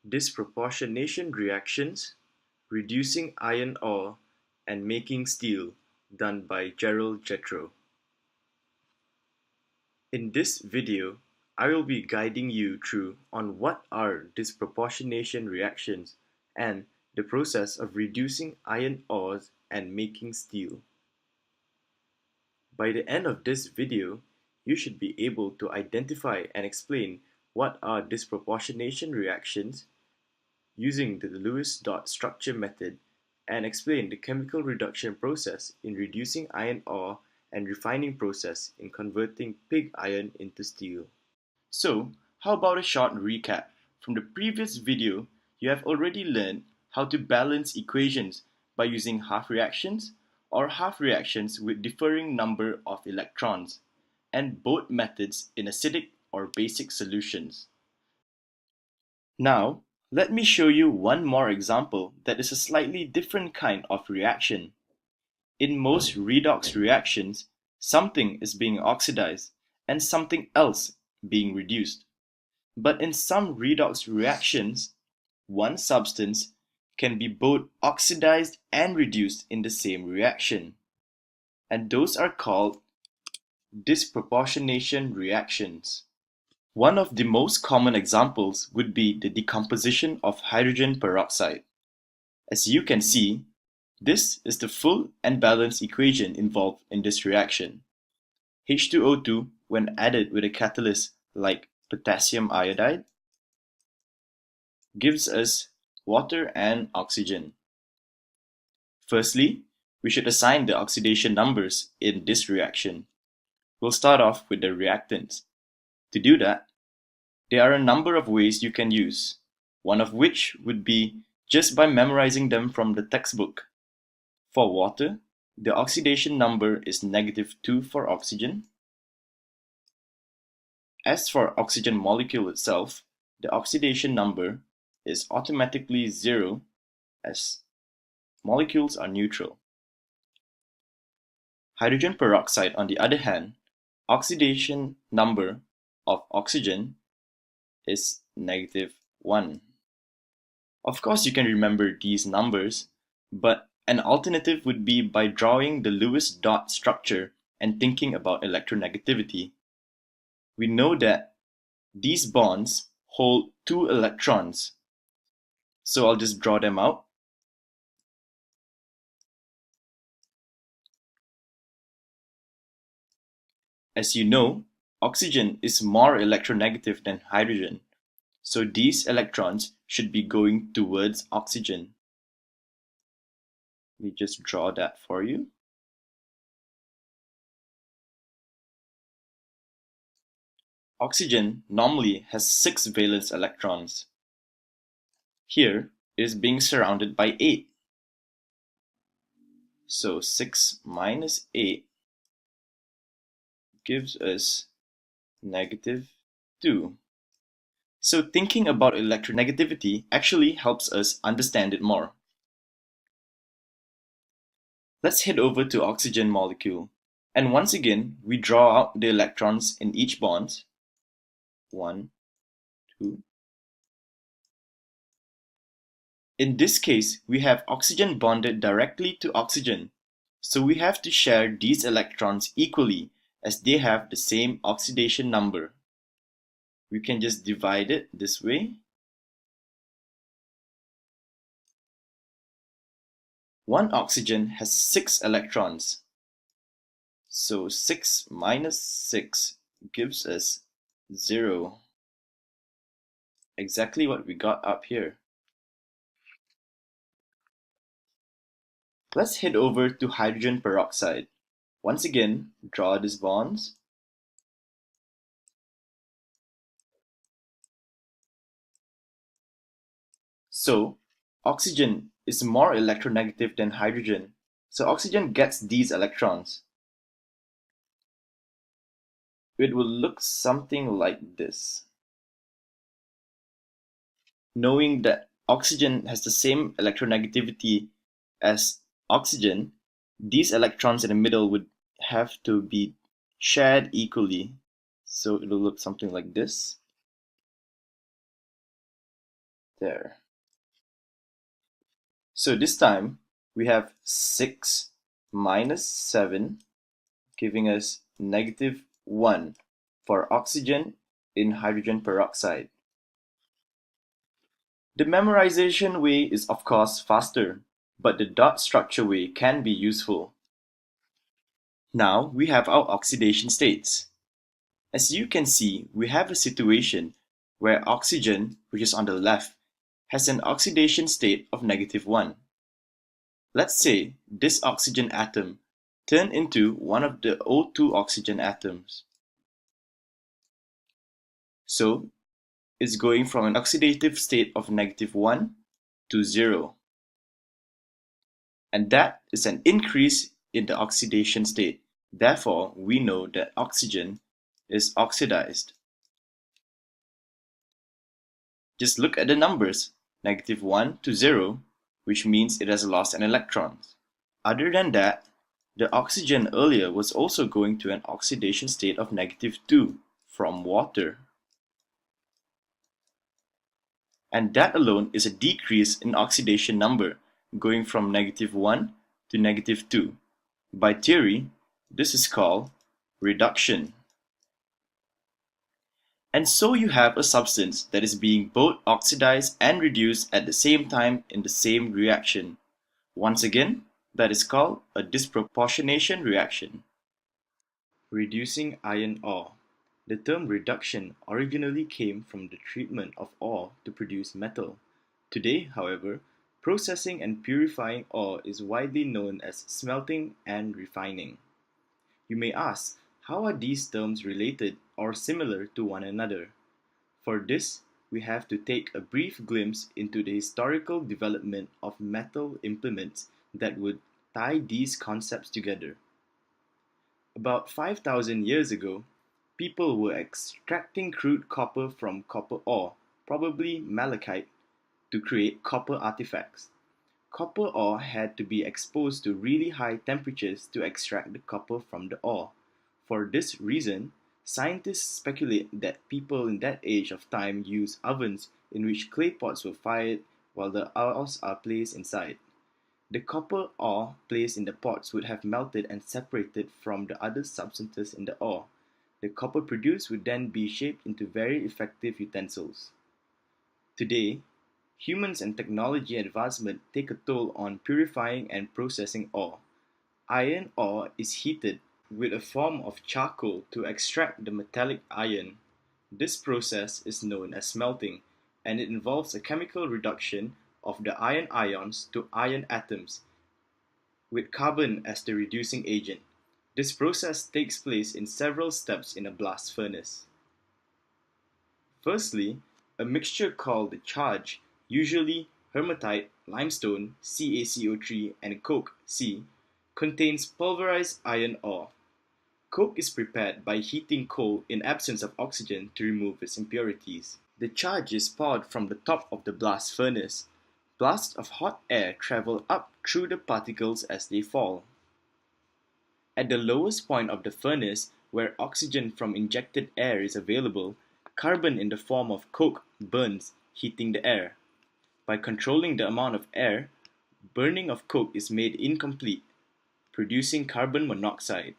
Disproportionation reactions, reducing iron ore, and making steel, done by Gerald Jethro. In this video, I will be guiding you through on what are disproportionation reactions and the process of reducing iron ores and making steel. By the end of this video, you should be able to identify and explain what are disproportionation reactions using the Lewis dot structure method and explain the chemical reduction process in reducing iron ore and refining process in converting pig iron into steel. So, how about a short recap? From the previous video, you have already learned how to balance equations by using half reactions or half reactions with differing number of electrons, and both methods in acidic or basic solutions. Now, let me show you one more example that is a slightly different kind of reaction. In most redox reactions, something is being oxidized and something else being reduced. But in some redox reactions, one substance can be both oxidized and reduced in the same reaction. And those are called disproportionation reactions. One of the most common examples would be the decomposition of hydrogen peroxide. As you can see, this is the full and balanced equation involved in this reaction. H2O2, when added with a catalyst like potassium iodide, gives us water and oxygen. Firstly, we should assign the oxidation numbers in this reaction. We'll start off with the reactants. To do that, there are a number of ways you can use, one of which would be just by memorizing them from the textbook. For water, the oxidation number is -2 for oxygen. As for oxygen molecule itself, the oxidation number is automatically 0 as molecules are neutral. Hydrogen peroxide, on the other hand, oxidation number of oxygen is -1. Of course, you can remember these numbers, but an alternative would be by drawing the Lewis dot structure and thinking about electronegativity. We know that these bonds hold 2 electrons, so I'll just draw them out. As you know, oxygen is more electronegative than hydrogen, so these electrons should be going towards oxygen. Let me just draw that for you. Oxygen normally has 6 valence electrons. Here it is being surrounded by 8. So 6 minus 8 gives us -2. So thinking about electronegativity actually helps us understand it more. Let's head over to oxygen molecule. And once again, we draw out the electrons in each bond. 1, 2. In this case, we have oxygen bonded directly to oxygen. So we have to share these electrons equally as they have the same oxidation number. We can just divide it this way. One oxygen has 6 electrons. So 6 minus 6 gives us 0. Exactly what we got up here. Let's head over to hydrogen peroxide. Once again, draw these bonds. So, oxygen is more electronegative than hydrogen, so oxygen gets these electrons. It will look something like this. Knowing that oxygen has the same electronegativity as oxygen, these electrons in the middle would have to be shared equally. So it will look something like this. There. So this time we have 6 minus 7 giving us -1 for oxygen in hydrogen peroxide. The memorization way is of course faster, but the dot structure way can be useful. Now we have our oxidation states. As you can see, we have a situation where oxygen, which is on the left, has an oxidation state of -1. Let's say this oxygen atom turned into one of the O2 oxygen atoms. So it's going from an oxidative state of -1 to 0. And that is an increase in the oxidation state. Therefore, we know that oxygen is oxidized. Just look at the numbers, -1 to 0, which means it has lost an electron. Other than that, the oxygen earlier was also going to an oxidation state of -2 from water. And that alone is a decrease in oxidation number, going from -1 to -2. By theory, this is called reduction. And so you have a substance that is being both oxidized and reduced at the same time in the same reaction. Once again, that is called a disproportionation reaction. Reducing iron ore. The term reduction originally came from the treatment of ore to produce metal. Today, however, processing and purifying ore is widely known as smelting and refining. You may ask, how are these terms related or similar to one another? For this, we have to take a brief glimpse into the historical development of metal implements that would tie these concepts together. About 5,000 years ago, people were extracting crude copper from copper ore, probably malachite, to create copper artifacts. Copper ore had to be exposed to really high temperatures to extract the copper from the ore. For this reason, scientists speculate that people in that age of time used ovens in which clay pots were fired while the ores are placed inside. The copper ore placed in the pots would have melted and separated from the other substances in the ore. The copper produced would then be shaped into very effective utensils. Today, humans and technology advancement take a toll on purifying and processing ore. Iron ore is heated with a form of charcoal to extract the metallic iron. This process is known as smelting, and it involves a chemical reduction of the iron ions to iron atoms, with carbon as the reducing agent. This process takes place in several steps in a blast furnace. Firstly, a mixture called the charge, usually hematite, limestone, CaCO3, and coke, C, contains pulverized iron ore. Coke is prepared by heating coal in absence of oxygen to remove its impurities. The charge is poured from the top of the blast furnace. Blasts of hot air travel up through the particles as they fall. At the lowest point of the furnace, where oxygen from injected air is available, carbon in the form of coke burns, heating the air. By controlling the amount of air, burning of coke is made incomplete, producing carbon monoxide.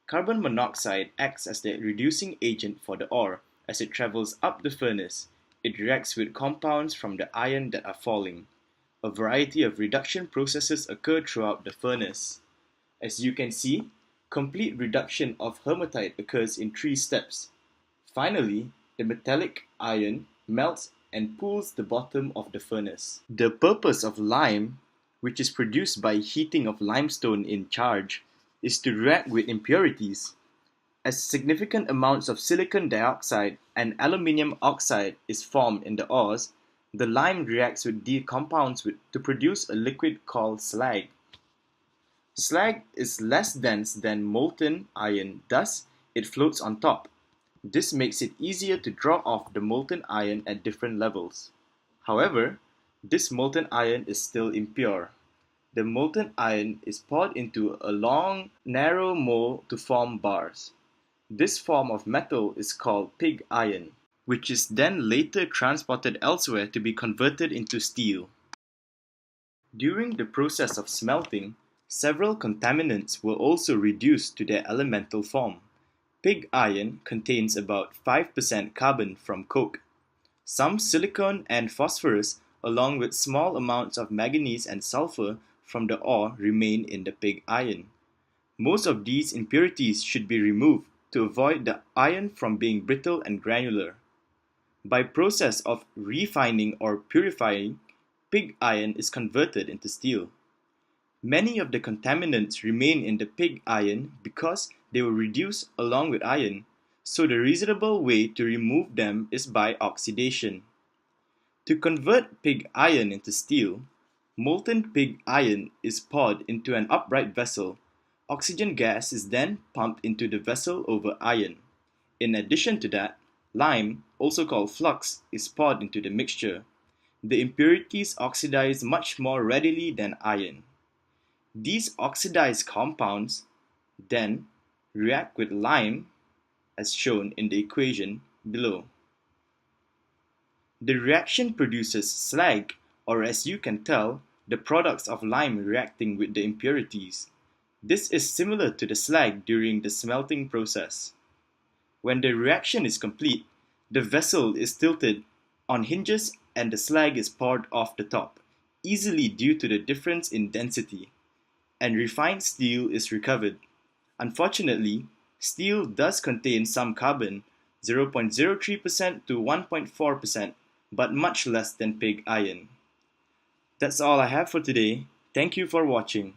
Carbon monoxide acts as the reducing agent for the ore as it travels up the furnace. It reacts with compounds from the iron that are falling. A variety of reduction processes occur throughout the furnace. As you can see, complete reduction of hematite occurs in 3 steps. Finally, the metallic iron melts and cools the bottom of the furnace. The purpose of lime, which is produced by heating of limestone in charge, is to react with impurities. As significant amounts of silicon dioxide and aluminium oxide is formed in the ores, the lime reacts with the compounds to produce a liquid called slag. Slag is less dense than molten iron, thus it floats on top. This makes it easier to draw off the molten iron at different levels. However, this molten iron is still impure. The molten iron is poured into a long, narrow mold to form bars. This form of metal is called pig iron. which is then later transported elsewhere to be converted into steel. During the process of smelting, several contaminants were also reduced to their elemental form. Pig iron contains about 5% carbon from coke. Some silicon and phosphorus, along with small amounts of manganese and sulfur from the ore, remain in the pig iron. Most of these impurities should be removed to avoid the iron from being brittle and granular. By process of refining or purifying, pig iron is converted into steel. Many of the contaminants remain in the pig iron because they were reduced along with iron, so the reasonable way to remove them is by oxidation. To convert pig iron into steel, molten pig iron is poured into an upright vessel. Oxygen gas is then pumped into the vessel over iron. In addition to that, lime, also called flux, is poured into the mixture. The impurities oxidize much more readily than iron. These oxidized compounds then react with lime as shown in the equation below. The reaction produces slag, or as you can tell, the products of lime reacting with the impurities. This is similar to the slag during the smelting process. When the reaction is complete, the vessel is tilted on hinges and the slag is poured off the top, easily due to the difference in density, and refined steel is recovered. Unfortunately, steel does contain some carbon, 0.03% to 1.4%, but much less than pig iron. That's all I have for today. Thank you for watching.